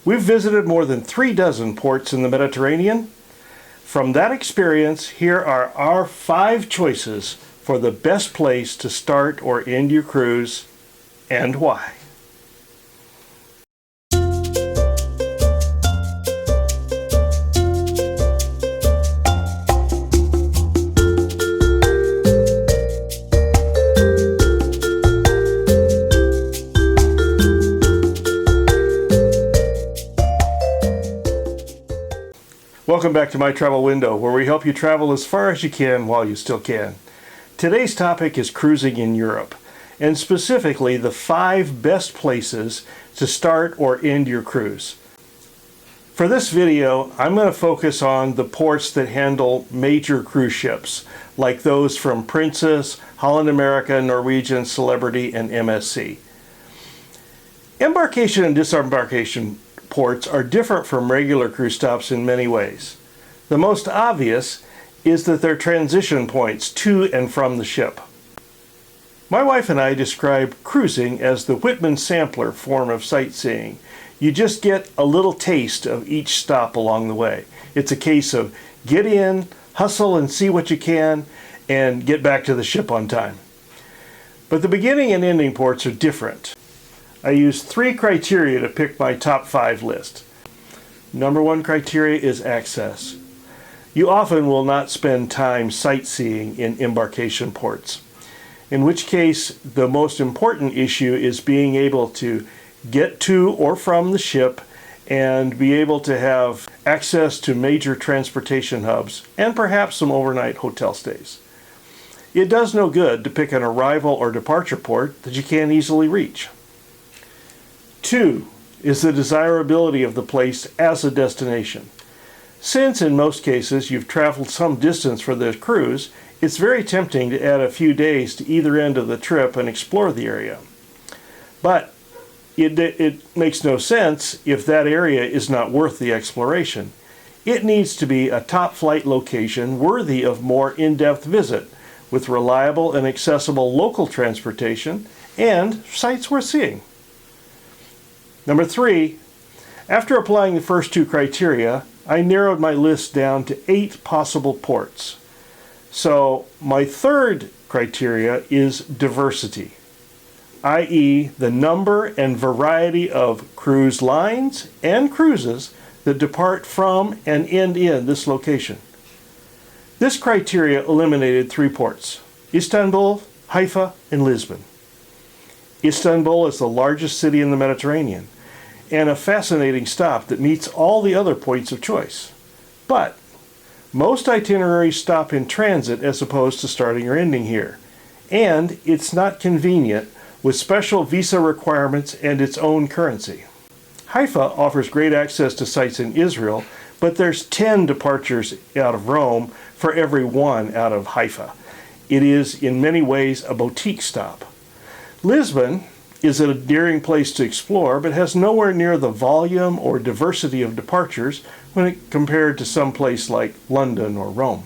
We've visited more than 36 ports in the Mediterranean. From that experience, here are our 5 choices for the best place to start or end your cruise, and why. Welcome back to My Travel Window, where we help you travel as far as you can while you still can. Today's topic is cruising in Europe, and specifically the 5 best places to start or end your cruise. For this video, I'm going to focus on the ports that handle major cruise ships, like those from Princess, Holland America, Norwegian, Celebrity, and MSC. Embarkation and disembarkation ports are different from regular cruise stops in many ways. The most obvious is that they're transition points to and from the ship. My wife and I describe cruising as the Whitman sampler form of sightseeing. You just get a little taste of each stop along the way. It's a case of get in, hustle and see what you can, and get back to the ship on time. But the beginning and ending ports are different. I use 3 criteria to pick my top 5 list. Number 1 criteria is access. You often will not spend time sightseeing in embarkation ports, in which case the most important issue is being able to get to or from the ship and be able to have access to major transportation hubs and perhaps some overnight hotel stays. It does no good to pick an arrival or departure port that you can't easily reach. 2 is the desirability of the place as a destination. Since in most cases you've traveled some distance for the cruise, it's very tempting to add a few days to either end of the trip and explore the area. But it makes no sense if that area is not worth the exploration. It needs to be a top flight location worthy of more in-depth visit, with reliable and accessible local transportation and sights worth seeing. Number 3, after applying the first 2 criteria, I narrowed my list down to 8 possible ports. So my 3rd criteria is diversity, i.e. the number and variety of cruise lines and cruises that depart from and end in this location. This criteria eliminated 3 ports: Istanbul, Haifa, and Lisbon. Istanbul is the largest city in the Mediterranean, and a fascinating stop that meets all the other points of choice. But most itineraries stop in transit as opposed to starting or ending here, and it's not convenient with special visa requirements and its own currency. Haifa offers great access to sites in Israel, but there's 10 departures out of Rome for every 1 out of Haifa. It is in many ways a boutique stop. Lisbon is a daring place to explore, but has nowhere near the volume or diversity of departures when compared to some place like London or Rome.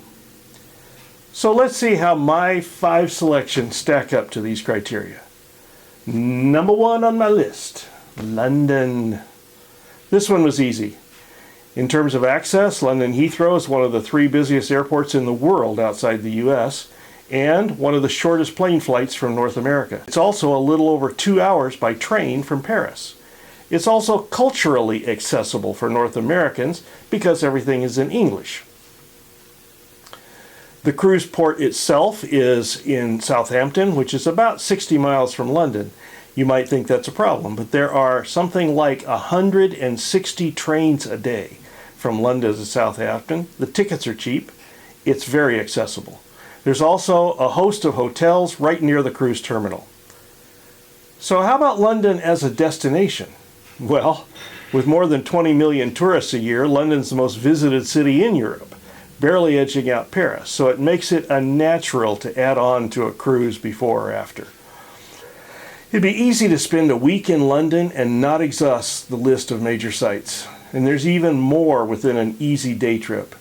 So let's see how my 5 selections stack up to these criteria. Number 1 on my list, London. This one was easy. In terms of access, London Heathrow is one of the 3 busiest airports in the world outside the US, and one of the shortest plane flights from North America. It's also a little over 2 hours by train from Paris. It's also culturally accessible for North Americans because everything is in English. The cruise port itself is in Southampton, which is about 60 miles from London. You might think that's a problem, but there are something like 160 trains a day from London to Southampton. The tickets are cheap. It's very accessible. There's also a host of hotels right near the cruise terminal. So how about London as a destination? Well, with more than 20 million tourists a year, London's the most visited city in Europe, barely edging out Paris, so it makes it unnatural to add on to a cruise before or after. It'd be easy to spend a week in London and not exhaust the list of major sites, and there's even more within an easy day trip.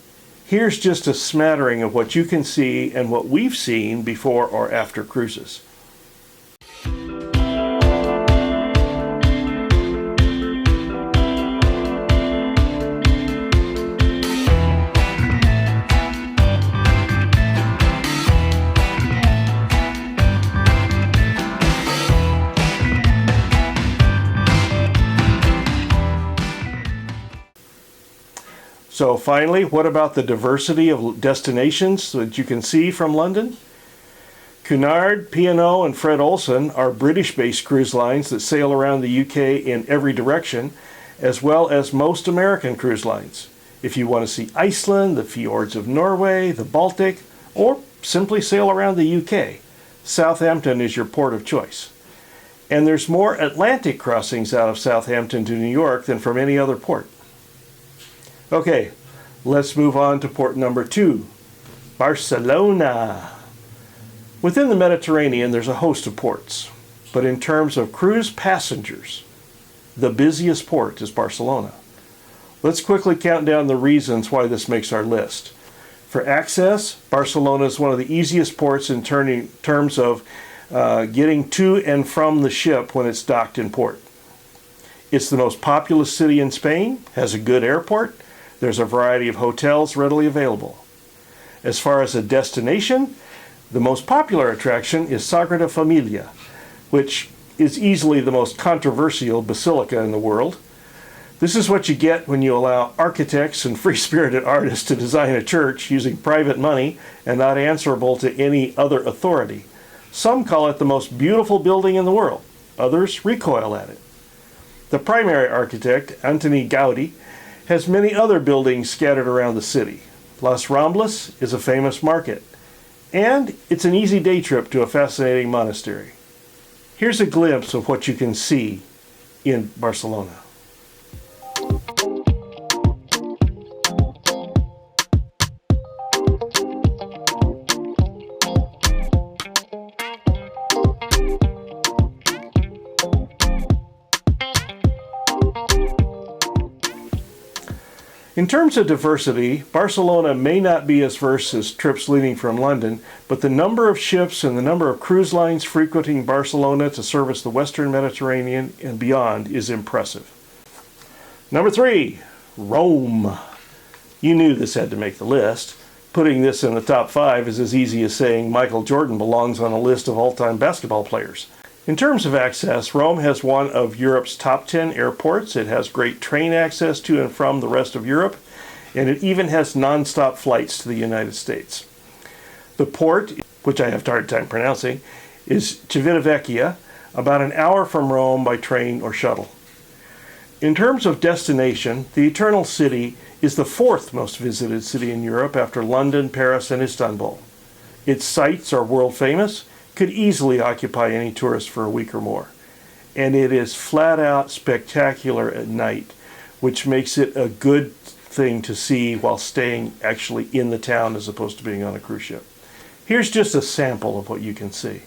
Here's just a smattering of what you can see and what we've seen before or after cruises. So finally, what about the diversity of destinations that you can see from London? Cunard, P&O, and Fred Olsen are British-based cruise lines that sail around the UK in every direction, as well as most American cruise lines. If you want to see Iceland, the fjords of Norway, the Baltic, or simply sail around the UK, Southampton is your port of choice. And there's more Atlantic crossings out of Southampton to New York than from any other port. Okay, let's move on to port number 2, Barcelona. Within the Mediterranean, there's a host of ports, but in terms of cruise passengers, the busiest port is Barcelona. Let's quickly count down the reasons why this makes our list. For access, Barcelona is one of the easiest ports in terms of getting to and from the ship when it's docked in port. It's the most populous city in Spain, has a good airport, there's a variety of hotels readily available. As far as a destination, the most popular attraction is Sagrada Familia, which is easily the most controversial basilica in the world. This is what you get when you allow architects and free-spirited artists to design a church using private money and not answerable to any other authority. Some call it the most beautiful building in the world. Others recoil at it. The primary architect, Antoni Gaudí, has many other buildings scattered around the city. Las Ramblas is a famous market, and it's an easy day trip to a fascinating monastery. Here's a glimpse of what you can see in Barcelona. In terms of diversity, Barcelona may not be as diverse as trips leaving from London, but the number of ships and the number of cruise lines frequenting Barcelona to service the Western Mediterranean and beyond is impressive. Number 3, Rome. You knew this had to make the list. Putting this in the top 5 is as easy as saying Michael Jordan belongs on a list of all-time basketball players. In terms of access, Rome has one of Europe's top 10 airports. It has great train access to and from the rest of Europe, and it even has non-stop flights to the United States. The port, which I have a hard time pronouncing, is Civitavecchia, about an hour from Rome by train or shuttle. In terms of destination, the Eternal City is the 4th most visited city in Europe after London, Paris, and Istanbul. Its sights are world famous, could easily occupy any tourist for a week or more. And it is flat out spectacular at night, which makes it a good thing to see while staying actually in the town as opposed to being on a cruise ship. Here's just a sample of what you can see.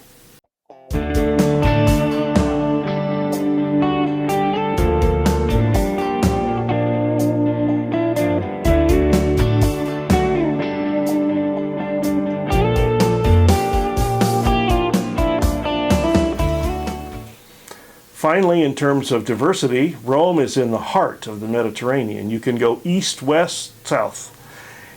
Finally, in terms of diversity, Rome is in the heart of the Mediterranean. You can go east, west, south.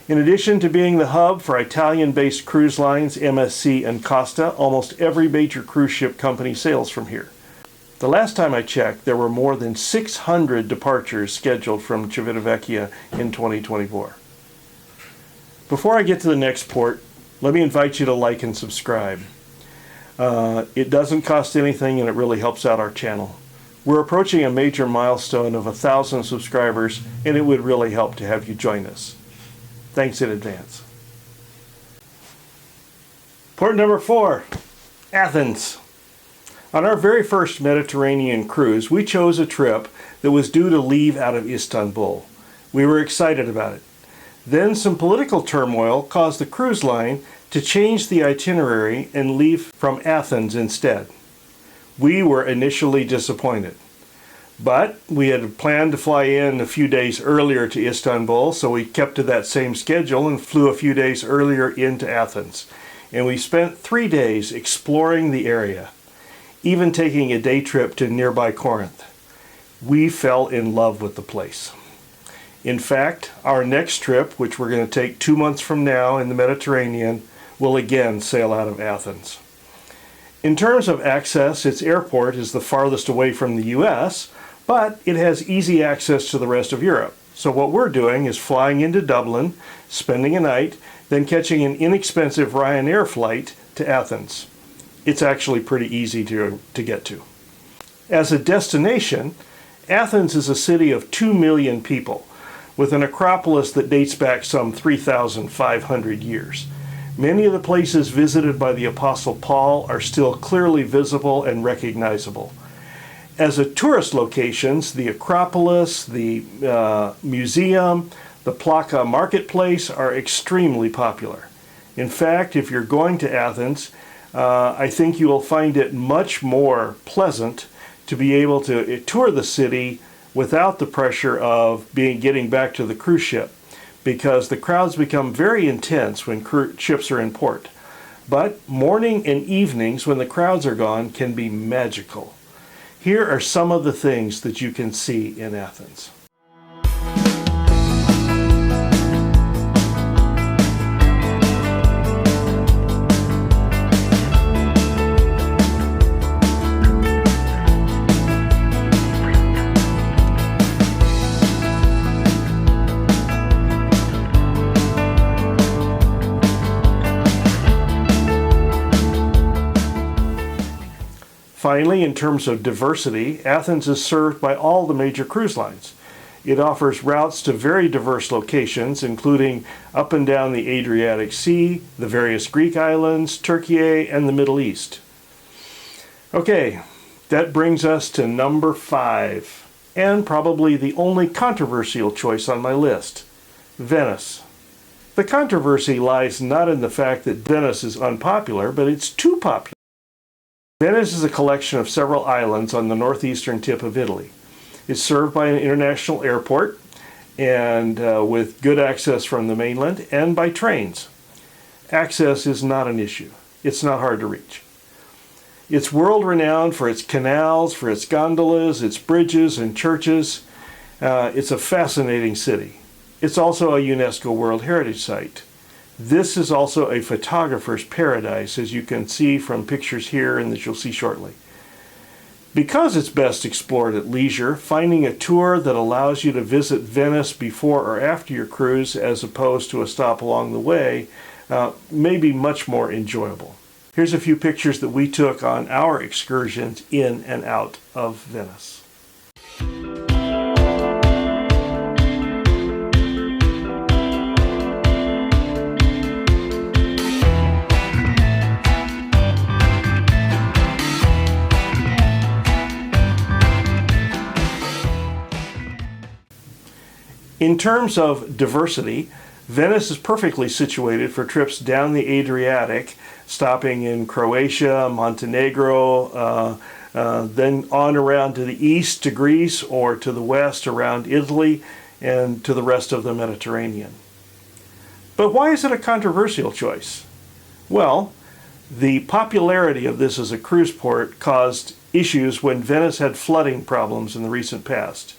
In addition to being the hub for Italian-based cruise lines MSC and Costa, almost every major cruise ship company sails from here. The last time I checked, there were more than 600 departures scheduled from Civitavecchia in 2024. Before I get to the next port, let me invite you to like and subscribe. It doesn't cost anything and it really helps out our channel. We're approaching a major milestone of 1,000 subscribers and it would really help to have you join us. Thanks in advance. Port number 4, Athens. On our very first Mediterranean cruise, we chose a trip that was due to leave out of Istanbul. We were excited about it. Then some political turmoil caused the cruise line to change the itinerary and leave from Athens instead. We were initially disappointed, but we had planned to fly in a few days earlier to Istanbul, so we kept to that same schedule and flew a few days earlier into Athens. And we spent 3 days exploring the area, even taking a day trip to nearby Corinth. We fell in love with the place. In fact, our next trip, which we're going to take 2 months from now in the Mediterranean, will again sail out of Athens. In terms of access, its airport is the farthest away from the US, but it has easy access to the rest of Europe. So what we're doing is flying into Dublin, spending a night, then catching an inexpensive Ryanair flight to Athens. It's actually pretty easy to get to. As a destination, Athens is a city of 2 million people, with an acropolis that dates back some 3,500 years. Many of the places visited by the Apostle Paul are still clearly visible and recognizable. As a tourist locations, the Acropolis, the museum, the Plaka marketplace are extremely popular. In fact, if you're going to Athens, I think you will find it much more pleasant to be able to tour the city without the pressure of getting back to the cruise ship, because the crowds become very intense when ships are in port. But morning and evenings when the crowds are gone can be magical. Here are some of the things that you can see in Athens. Finally, in terms of diversity, Athens is served by all the major cruise lines. It offers routes to very diverse locations, including up and down the Adriatic Sea, the various Greek islands, Turkey, and the Middle East. Okay, that brings us to number 5, and probably the only controversial choice on my list, Venice. The controversy lies not in the fact that Venice is unpopular, but it's too popular. Venice is a collection of several islands on the northeastern tip of Italy. It's served by an international airport and with good access from the mainland and by trains. Access is not an issue. It's not hard to reach. It's world-renowned for its canals, for its gondolas, its bridges and churches. It's a fascinating city. It's also a UNESCO World Heritage Site. This is also a photographer's paradise, as you can see from pictures here and that you'll see shortly. Because it's best explored at leisure, finding a tour that allows you to visit Venice before or after your cruise, as opposed to a stop along the way, may be much more enjoyable. Here's a few pictures that we took on our excursions in and out of Venice. In terms of diversity, Venice is perfectly situated for trips down the Adriatic, stopping in Croatia, Montenegro, then on around to the east to Greece, or to the west around Italy, and to the rest of the Mediterranean. But why is it a controversial choice? Well, the popularity of this as a cruise port caused issues when Venice had flooding problems in the recent past.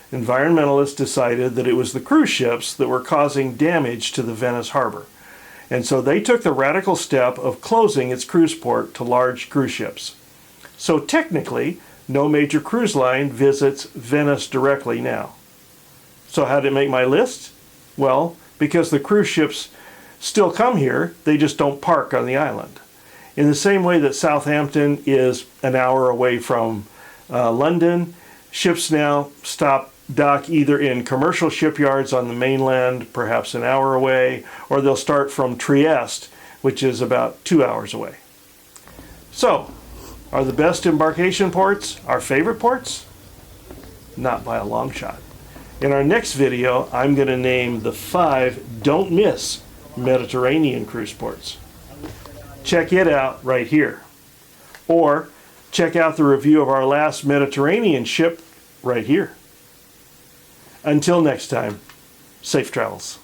Environmentalists decided that it was the cruise ships that were causing damage to the Venice harbor. And so they took the radical step of closing its cruise port to large cruise ships. So technically, no major cruise line visits Venice directly now. So how did it make my list? Well, because the cruise ships still come here, they just don't park on the island. In the same way that Southampton is an hour away from London, ships now dock either in commercial shipyards on the mainland, perhaps an hour away, or they'll start from Trieste, which is about 2 hours away. So, are the best embarkation ports our favorite ports? Not by a long shot. In our next video, I'm going to name the 5 don't miss Mediterranean cruise ports. Check it out right here. Or check out the review of our last Mediterranean ship right here. Until next time, safe travels.